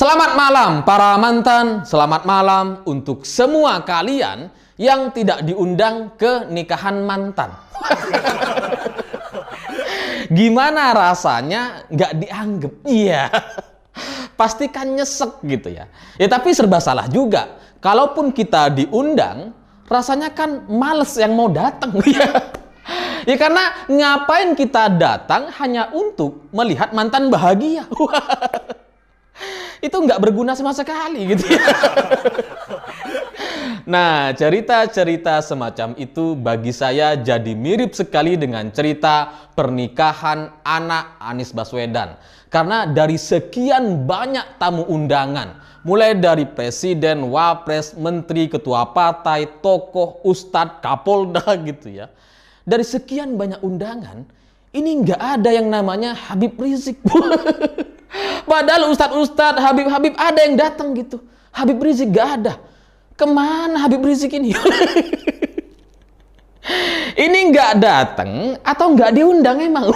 Selamat malam para mantan, selamat malam untuk semua kalian yang tidak diundang ke nikahan mantan. Gimana rasanya nggak dianggap? Iya, pasti kan nyesek gitu ya. Ya tapi serba salah juga. Kalaupun kita diundang, rasanya kan males yang mau datang. Ya karena ngapain kita datang hanya untuk melihat mantan bahagia. Itu nggak berguna sama sekali gitu ya. Nah, cerita-cerita semacam itu bagi saya jadi mirip sekali dengan cerita pernikahan anak Anies Baswedan. Karena dari sekian banyak tamu undangan, mulai dari presiden, wapres, menteri, ketua partai, tokoh, ustadz, kapolda gitu ya. Dari sekian banyak undangan, ini nggak ada yang namanya Habib Rizik. Padahal ustadz-ustadz, Habib-Habib ada yang datang gitu. Habib Rizik gak ada. Kemana Habib Rizik ini? Ini gak datang atau gak diundang emang?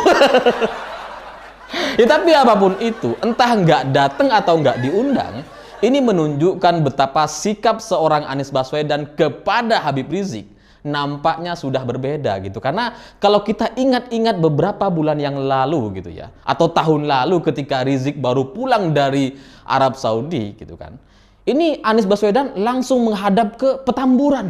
Ya tapi apapun itu, entah gak datang atau gak diundang, ini menunjukkan betapa sikap seorang Anies Baswedan kepada Habib Rizik nampaknya sudah berbeda gitu. Karena kalau kita ingat-ingat beberapa bulan yang lalu gitu ya, atau tahun lalu ketika Rizik baru pulang dari Arab Saudi gitu kan, ini Anies Baswedan langsung menghadap ke Petamburan.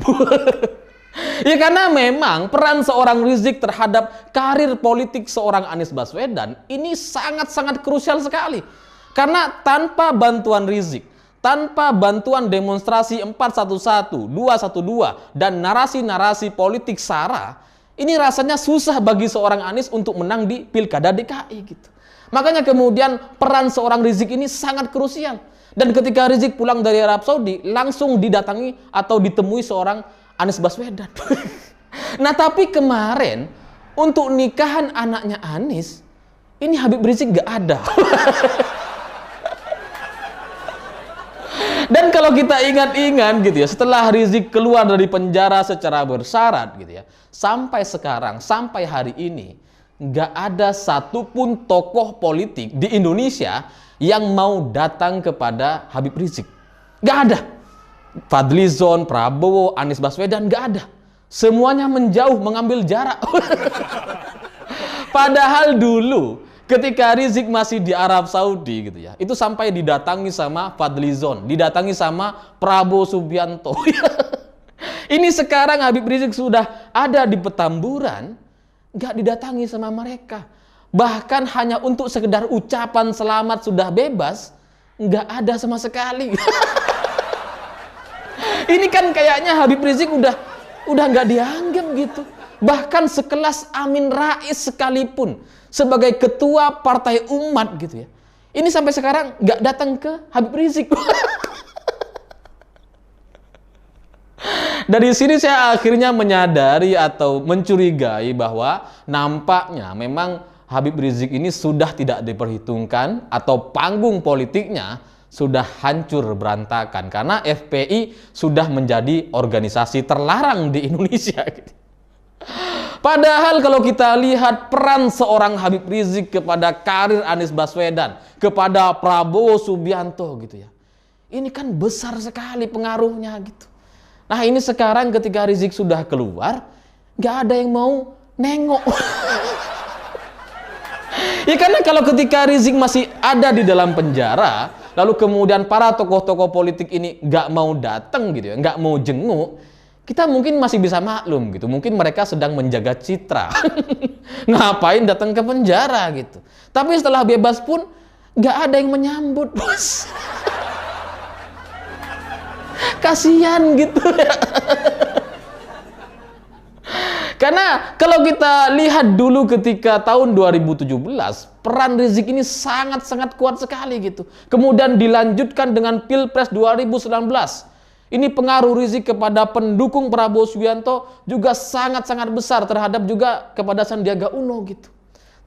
Ya karena memang peran seorang Rizik terhadap karir politik seorang Anies Baswedan ini sangat-sangat krusial sekali. Karena tanpa bantuan Rizik, tanpa bantuan demonstrasi 411, 212, dan narasi-narasi politik SARA, ini rasanya susah bagi seorang Anies untuk menang di Pilkada DKI gitu. Makanya kemudian peran seorang Rizik ini sangat krusial. Dan ketika Rizik pulang dari Arab Saudi, langsung didatangi atau ditemui seorang Anies Baswedan. Nah tapi kemarin, untuk nikahan anaknya Anies, ini Habib Rizik gak ada. Dan kalau kita ingat-ingat gitu ya, setelah Rizik keluar dari penjara secara bersyarat gitu ya, sampai sekarang, sampai hari ini, nggak ada satupun tokoh politik di Indonesia yang mau datang kepada Habib Rizik. Nggak ada. Fadlizon, Prabowo, Anies Baswedan, nggak ada. Semuanya menjauh, mengambil jarak. Padahal dulu ketika Rizik masih di Arab Saudi gitu ya, itu sampai didatangi sama Fadlizon, didatangi sama Prabowo Subianto. Ini sekarang Habib Rizik sudah ada di Petamburan, nggak didatangi sama mereka. Bahkan hanya untuk sekedar ucapan selamat sudah bebas, nggak ada sama sekali. Ini kan kayaknya Habib Rizik udah nggak dianggap gitu. Bahkan sekelas Amin Rais sekalipun sebagai ketua partai umat gitu ya, ini sampai sekarang nggak datang ke Habib Rizik. Dari sini saya akhirnya menyadari atau mencurigai bahwa nampaknya memang Habib Rizik ini sudah tidak diperhitungkan atau panggung politiknya sudah hancur berantakan karena FPI sudah menjadi organisasi terlarang di Indonesia gitu. Padahal kalau kita lihat peran seorang Habib Rizik kepada karir Anies Baswedan, kepada Prabowo Subianto gitu ya, ini kan besar sekali pengaruhnya gitu. Nah ini sekarang ketika Rizik sudah keluar, nggak ada yang mau nengok. Ya karena kalau ketika Rizik masih ada di dalam penjara, lalu kemudian para tokoh-tokoh politik ini nggak mau datang gitu ya, nggak mau jenguk, kita mungkin masih bisa maklum gitu. Mungkin mereka sedang menjaga citra. Ngapain datang ke penjara gitu. Tapi setelah bebas pun nggak ada yang menyambut, bos. Kasihan gitu ya. Karena kalau kita lihat dulu ketika tahun 2017, peran Rizik ini sangat-sangat kuat sekali gitu. Kemudian dilanjutkan dengan Pilpres 2019. Ini pengaruh Rizik kepada pendukung Prabowo Subianto juga sangat-sangat besar terhadap juga kepada Sandiaga Uno gitu.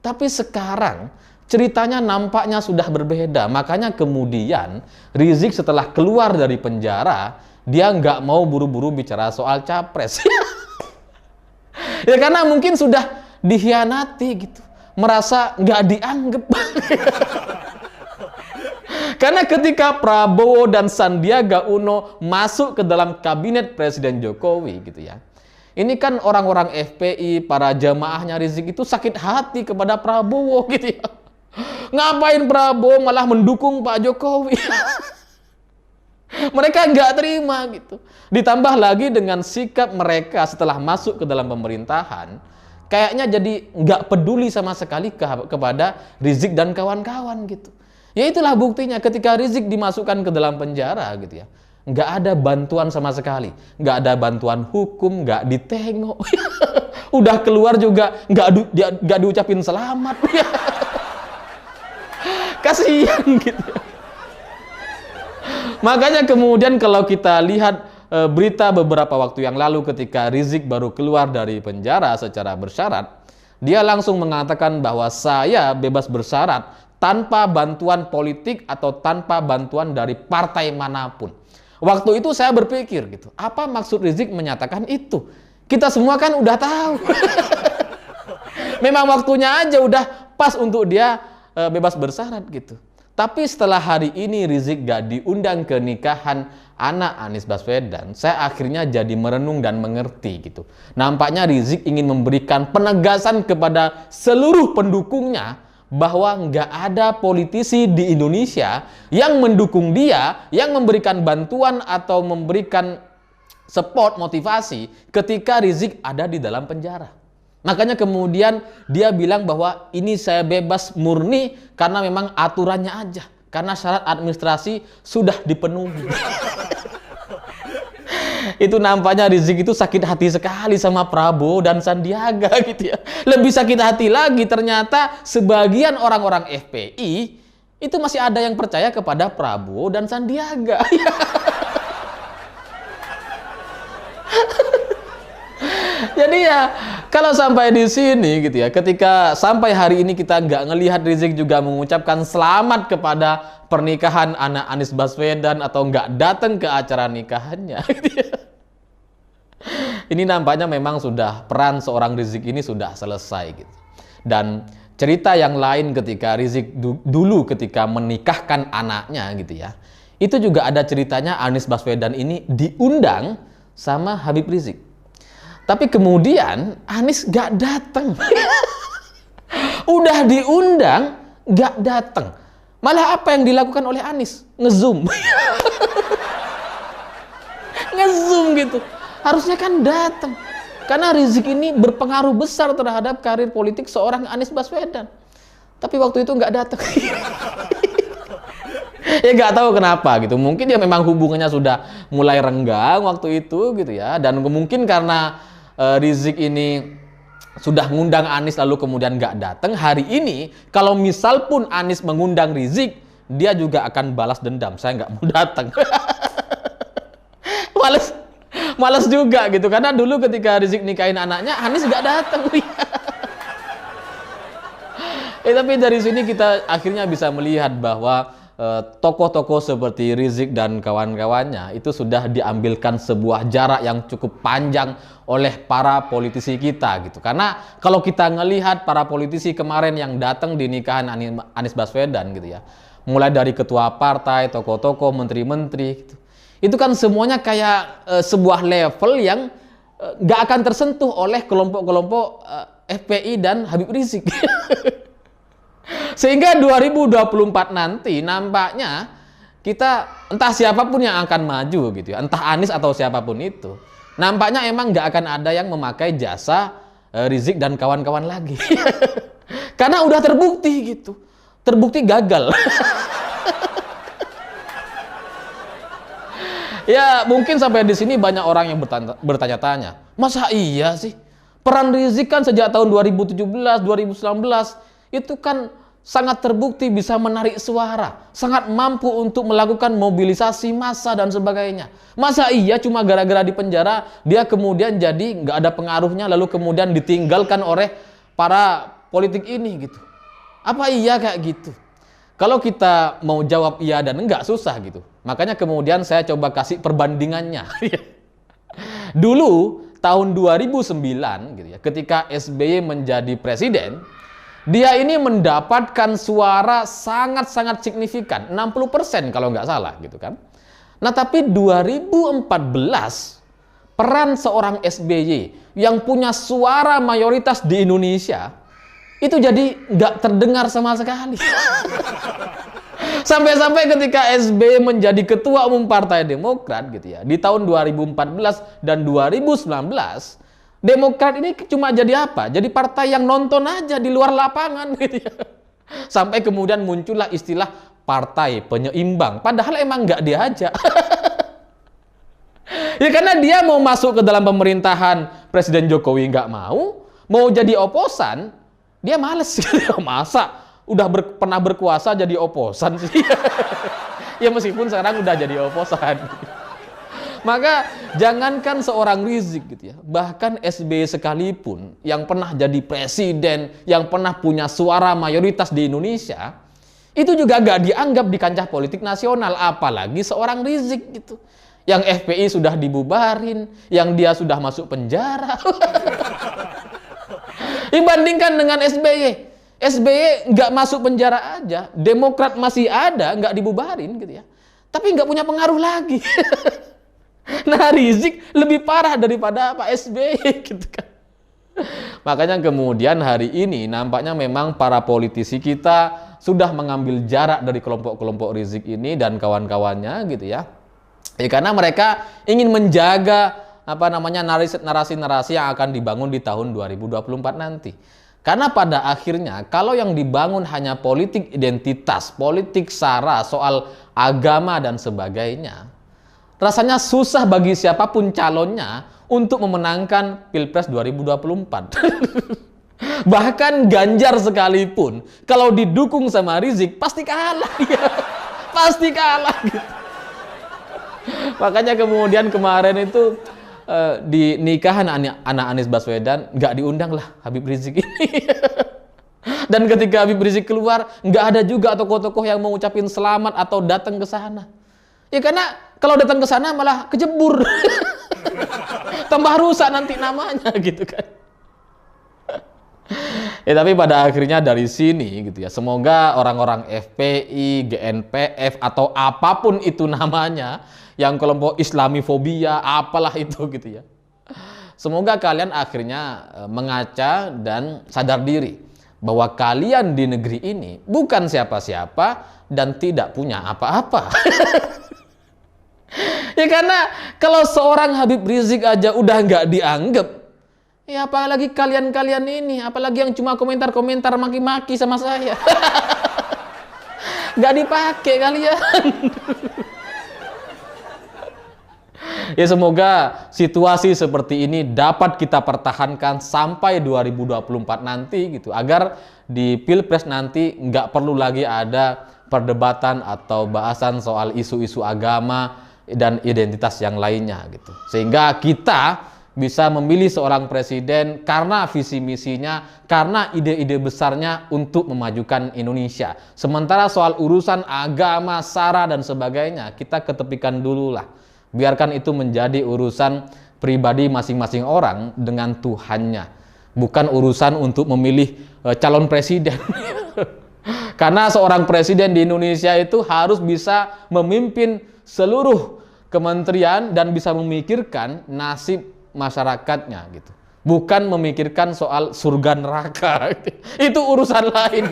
Tapi sekarang ceritanya nampaknya sudah berbeda. Makanya kemudian Rizik setelah keluar dari penjara, dia nggak mau buru-buru bicara soal capres. Ya karena mungkin sudah dikhianati gitu. Merasa nggak dianggap. Karena ketika Prabowo dan Sandiaga Uno masuk ke dalam kabinet Presiden Jokowi gitu ya. Ini kan orang-orang FPI, para jamaahnya Rizik itu sakit hati kepada Prabowo gitu ya. Ngapain Prabowo malah mendukung Pak Jokowi? Mereka nggak terima gitu. Ditambah lagi dengan sikap mereka setelah masuk ke dalam pemerintahan, kayaknya jadi nggak peduli sama sekali kepada Rizik dan kawan-kawan gitu. Ya itulah buktinya ketika Rizik dimasukkan ke dalam penjara gitu ya. Nggak ada bantuan sama sekali. Nggak ada bantuan hukum, nggak ditengok. Udah keluar juga nggak diucapin selamat. Kasihan gitu. Makanya kemudian kalau kita lihat berita beberapa waktu yang lalu ketika Rizik baru keluar dari penjara secara bersyarat, dia langsung mengatakan bahwa saya bebas bersyarat tanpa bantuan politik atau tanpa bantuan dari partai manapun. Waktu itu saya berpikir gitu, apa maksud Rizik menyatakan itu? Kita semua kan udah tahu. Memang waktunya aja udah pas untuk dia bebas bersyarat gitu. Tapi setelah hari ini Rizik gak diundang ke nikahan anak Anies Baswedan, saya akhirnya jadi merenung dan mengerti gitu. Nampaknya Rizik ingin memberikan penegasan kepada seluruh pendukungnya bahwa nggak ada politisi di Indonesia yang mendukung dia, yang memberikan bantuan atau memberikan support motivasi ketika Rizik ada di dalam penjara. Makanya kemudian dia bilang bahwa ini saya bebas murni karena memang aturannya aja. Karena syarat administrasi sudah dipenuhi. Itu nampaknya Rizik itu sakit hati sekali sama Prabowo dan Sandiaga gitu ya. Lebih sakit hati lagi ternyata sebagian orang-orang FPI itu masih ada yang percaya kepada Prabowo dan Sandiaga. Jadi ya kalau sampai di sini gitu ya, ketika sampai hari ini kita nggak ngelihat Rizik juga mengucapkan selamat kepada pernikahan anak Anies Baswedan atau nggak datang ke acara nikahannya. Gitu ya. Ini nampaknya memang sudah peran seorang Rizik ini sudah selesai gitu. Dan cerita yang lain ketika Rizik dulu ketika menikahkan anaknya gitu ya, itu juga ada ceritanya Anies Baswedan ini diundang sama Habib Rizik. Tapi kemudian Anies gak datang. Udah diundang, gak datang. Malah apa yang dilakukan oleh Anies? Ngezoom. Ngezoom gitu. Harusnya kan datang. Karena Rizik ini berpengaruh besar terhadap karir politik seorang Anies Baswedan. Tapi waktu itu gak datang. Ya nggak tahu kenapa gitu. Mungkin dia memang hubungannya sudah mulai renggang waktu itu gitu ya. Dan mungkin karena Rizik ini sudah ngundang Anies lalu kemudian nggak datang, hari ini kalau misal pun Anies mengundang Rizik, dia juga akan balas dendam. Saya nggak mau datang. Males juga gitu. Karena dulu ketika Rizik nikahin anaknya, Anies nggak datang. Tapi dari sini kita akhirnya bisa melihat bahwa tokoh-tokoh seperti Rizik dan kawan-kawannya itu sudah diambilkan sebuah jarak yang cukup panjang oleh para politisi kita gitu. Karena kalau kita ngelihat para politisi kemarin yang datang di nikahan Anies Baswedan gitu ya, mulai dari ketua partai, tokoh-tokoh, menteri-menteri gitu, itu kan semuanya kayak sebuah level yang nggak akan tersentuh oleh kelompok-kelompok FPI dan Habib Rizik. Sehingga 2024 nanti nampaknya kita entah siapapun yang akan maju gitu ya, entah Anies atau siapapun itu, nampaknya emang nggak akan ada yang memakai jasa Rizik dan kawan-kawan lagi. Karena udah terbukti gitu, terbukti gagal. Ya mungkin sampai di sini banyak orang yang bertanya-tanya, masa iya sih peran Rizik kan sejak tahun 2017, 2019 itu kan sangat terbukti bisa menarik suara, sangat mampu untuk melakukan mobilisasi massa dan sebagainya. Masa iya cuma gara-gara di penjara dia kemudian jadi nggak ada pengaruhnya lalu kemudian ditinggalkan oleh para politik ini gitu? Apa iya kayak gitu? Kalau kita mau jawab iya dan enggak susah gitu. Makanya kemudian saya coba kasih perbandingannya. Dulu tahun 2009 gitu ya, ketika SBY menjadi presiden, Dia ini mendapatkan suara sangat-sangat signifikan, 60% kalau nggak salah gitu kan. Nah tapi 2014 peran seorang SBY yang punya suara mayoritas di Indonesia itu jadi nggak terdengar sama sekali. Sampai-sampai ketika SBY menjadi ketua umum Partai Demokrat gitu ya, di tahun 2014 dan 2019, Demokrat ini cuma jadi apa? Jadi partai yang nonton aja di luar lapangan gitu ya. Sampai kemudian muncullah istilah partai penyeimbang, padahal emang nggak diajak. Ya karena dia mau masuk ke dalam pemerintahan Presiden Jokowi nggak mau jadi oposan, dia males. Masa udah pernah berkuasa jadi oposan sih? Ya meskipun sekarang udah jadi oposan. Maka jangankan seorang Rizik gitu ya, bahkan SBY sekalipun yang pernah jadi presiden, yang pernah punya suara mayoritas di Indonesia, itu juga gak dianggap di kancah politik nasional, apalagi seorang Rizik gitu. Yang FPI sudah dibubarin, yang dia sudah masuk penjara. Dibandingkan dengan SBY. SBY nggak masuk penjara aja, Demokrat masih ada, nggak dibubarin gitu ya. Tapi nggak punya pengaruh lagi. Nah Rizik lebih parah daripada Pak SBY gitu kan. Makanya kemudian hari ini nampaknya memang para politisi kita sudah mengambil jarak dari kelompok-kelompok Rizik ini dan kawan-kawannya gitu ya. Karena mereka ingin menjaga narasi-narasi yang akan dibangun di tahun 2024 nanti. Karena pada akhirnya kalau yang dibangun hanya politik identitas, politik sara soal agama dan sebagainya, rasanya susah bagi siapapun calonnya untuk memenangkan Pilpres 2024. Bahkan Ganjar sekalipun kalau didukung sama Rizik pasti kalah dia. Pasti kalah gitu. Makanya kemudian kemarin itu di nikahan anak Anies Baswedan nggak diundang lah Habib Rizik ini. Dan ketika Habib Rizik keluar nggak ada juga tokoh-tokoh yang mau ucapin selamat atau datang ke sana. Ya karena kalau datang ke sana malah kejebur. Tambah rusak nanti namanya gitu kan. Ya tapi pada akhirnya dari sini gitu ya, semoga orang-orang FPI, GNPF atau apapun itu namanya, yang kelompok Islamifobia, apalah itu gitu ya. Semoga kalian akhirnya mengaca dan sadar diri bahwa kalian di negeri ini bukan siapa-siapa dan tidak punya apa-apa. Ya karena kalau seorang Habib Rizik aja udah nggak dianggap, ya apalagi kalian-kalian ini, apalagi yang cuma komentar-komentar maki-maki sama saya. Nggak dipakai kalian. Ya semoga situasi seperti ini dapat kita pertahankan sampai 2024 nanti gitu, agar di Pilpres nanti nggak perlu lagi ada perdebatan atau bahasan soal isu-isu agama dan identitas yang lainnya gitu. Sehingga kita bisa memilih seorang presiden karena visi misinya, karena ide-ide besarnya untuk memajukan Indonesia. Sementara soal urusan agama, sara dan sebagainya kita ketepikan dulu lah. Biarkan itu menjadi urusan pribadi masing-masing orang dengan Tuhannya. Bukan urusan untuk memilih calon presiden. Karena seorang presiden di Indonesia itu harus bisa memimpin seluruh kementerian dan bisa memikirkan nasib masyarakatnya gitu. Bukan memikirkan soal surga neraka. Itu urusan lain.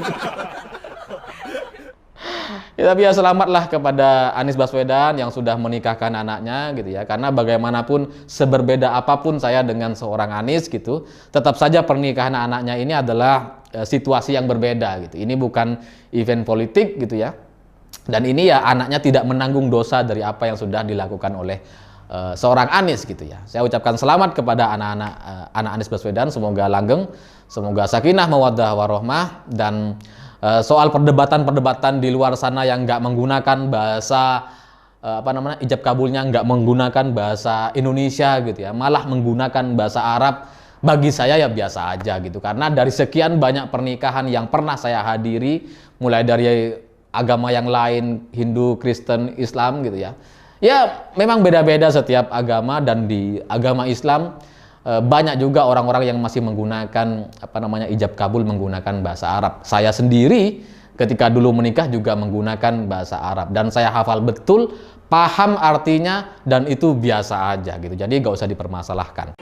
Ya, tapi ya selamatlah kepada Anies Baswedan yang sudah menikahkan anaknya gitu ya. Karena bagaimanapun seberbeda apapun saya dengan seorang Anies gitu, tetap saja pernikahan anaknya ini adalah situasi yang berbeda gitu. Ini bukan event politik gitu ya. Dan ini ya anaknya tidak menanggung dosa dari apa yang sudah dilakukan oleh seorang Anies gitu ya. Saya ucapkan selamat kepada anak Anies Baswedan, semoga langgeng, semoga sakinah mawaddah warahmah, dan soal perdebatan-perdebatan di luar sana yang nggak menggunakan bahasa ijab kabulnya nggak menggunakan bahasa Indonesia gitu ya, malah menggunakan bahasa Arab, bagi saya ya biasa aja gitu. Karena dari sekian banyak pernikahan yang pernah saya hadiri, mulai dari agama yang lain, Hindu, Kristen, Islam gitu ya. Ya memang beda-beda setiap agama, dan di agama Islam banyak juga orang-orang yang masih menggunakan ijab kabul menggunakan bahasa Arab. Saya sendiri ketika dulu menikah juga menggunakan bahasa Arab dan saya hafal betul, paham artinya, dan itu biasa aja gitu. Jadi nggak usah dipermasalahkan.